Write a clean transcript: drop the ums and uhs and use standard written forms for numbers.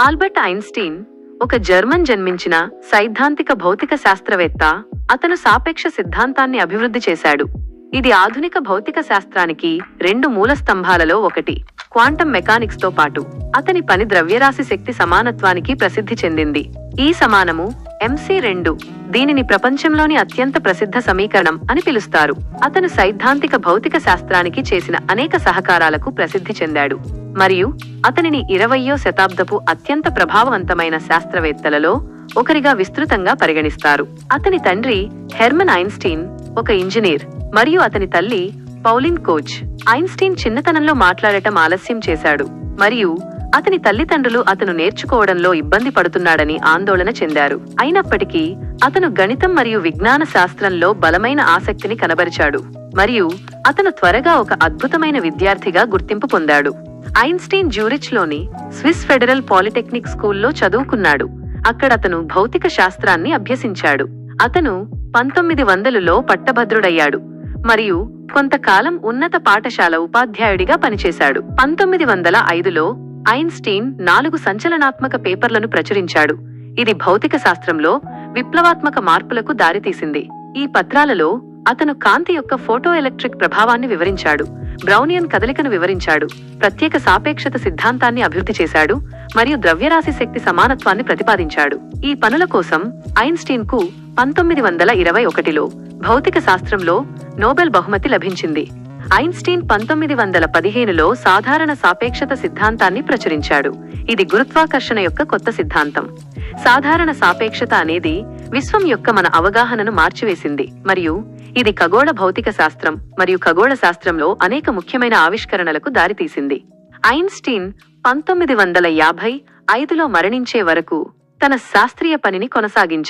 Albert Einstein ఒక German జన్మించిన సైద్ధాంతిక భౌతిక శాస్త్రవేత్త. అతను సాపేక్ష సిద్ధాంతాన్ని అభివృద్ధి చేశాడు. ఇది ఆధునిక భౌతిక శాస్త్రానికి రెండు మూల స్తంభాలలో ఒకటి. క్వాంటం మెకానిక్స్ తో పాటు అతని పని ద్రవ్యరాశి శక్తి సమానత్వానికి ప్రసిద్ధి చెందింది. ఈ సమానము MC2. దీనిని ప్రపంచంలోని అత్యంత ప్రసిద్ధ సమీకరణం అని పిలుస్తారు. అతను సైద్ధాంతిక భౌతిక శాస్త్రానికి చేసిన అనేక సహకారాలకు ప్రసిద్ధి చెందాడు మరియు అతనిని 20వ శతాబ్దపు అత్యంత ప్రభావవంతమైన శాస్త్రవేత్తలలో ఒకరిగా విస్తృతంగా పరిగణిస్తారు. అతని తండ్రి హెర్మన్ ఐన్స్టీన్ ఒక ఇంజనీర్ మరియు అతని తల్లి పౌలిన్ కోచ్. ఐన్స్టీన్ చిన్నతనంలో మాట్లాడటం ఆలస్యం చేశాడు మరియు అతని తల్లిదండ్రులు అతను నేర్చుకోవడంలో ఇబ్బంది పడుతున్నాడని ఆందోళన చెందారు. అయినప్పటికీ అతను గణితం మరియు విజ్ఞాన శాస్త్రంలో బలమైన ఆసక్తిని కనబరిచాడు మరియు అతను త్వరగా ఒక అద్భుతమైన విద్యార్థిగా గుర్తింపు పొందాడు. ఐన్స్టీన్ జ్యూరిచ్ లోని స్విస్ ఫెడరల్ పాలిటెక్నిక్ స్కూల్లో చదువుకున్నాడు. అక్కడ అతను భౌతిక శాస్త్రాన్ని అభ్యసించాడు. అతను 1900లో పట్టభద్రుడయ్యాడు మరియు కొంతకాలం ఉన్నత పాఠశాల ఉపాధ్యాయుడిగా పనిచేశాడు. 1905లో ఐన్స్టీన్ 4 సంచలనాత్మక పేపర్లను ప్రచురించాడు. ఇది భౌతిక శాస్త్రంలో విప్లవాత్మక మార్పులకు దారితీసింది. ఈ పత్రాలలో అతను కాంతి యొక్క ఫోటో ఎలక్ట్రిక్ ప్రభావాన్ని వివరించాడు, బ్రౌనియన్ కదలికను వివరించాడు, ప్రత్యేక సాపేక్షత సిద్ధాంతాన్ని అభివృద్ధి చేశాడు మరియు ద్రవ్యరాశి శక్తి సమానత్వాన్ని ప్రతిపాదించాడు. ఈ పనుల కోసం ఐన్స్టీన్ కు 1921లో భౌతిక శాస్త్రంలో నోబెల్ బహుమతి లభించింది. ఐన్స్టీన్ 1915లో సాధారణ సాపేక్షత సిద్ధాంతాన్ని ప్రచురించాడు. ఇది గురుత్వాకర్షణ యొక్క కొత్త సిద్ధాంతం. సాధారణ సాపేక్షత అనేది విశ్వం యొక్క మన అవగాహనను మార్చివేసింది మరియు ఇది ఖగోళ భౌతిక శాస్త్రం మరియు ఖగోళ శాస్త్రంలో అనేక ముఖ్యమైన ఆవిష్కరణలకు దారితీసింది. ఐన్స్టీన్ 1955లో మరణించే వరకు తన శాస్త్రీయ పనిని కొనసాగించాడు.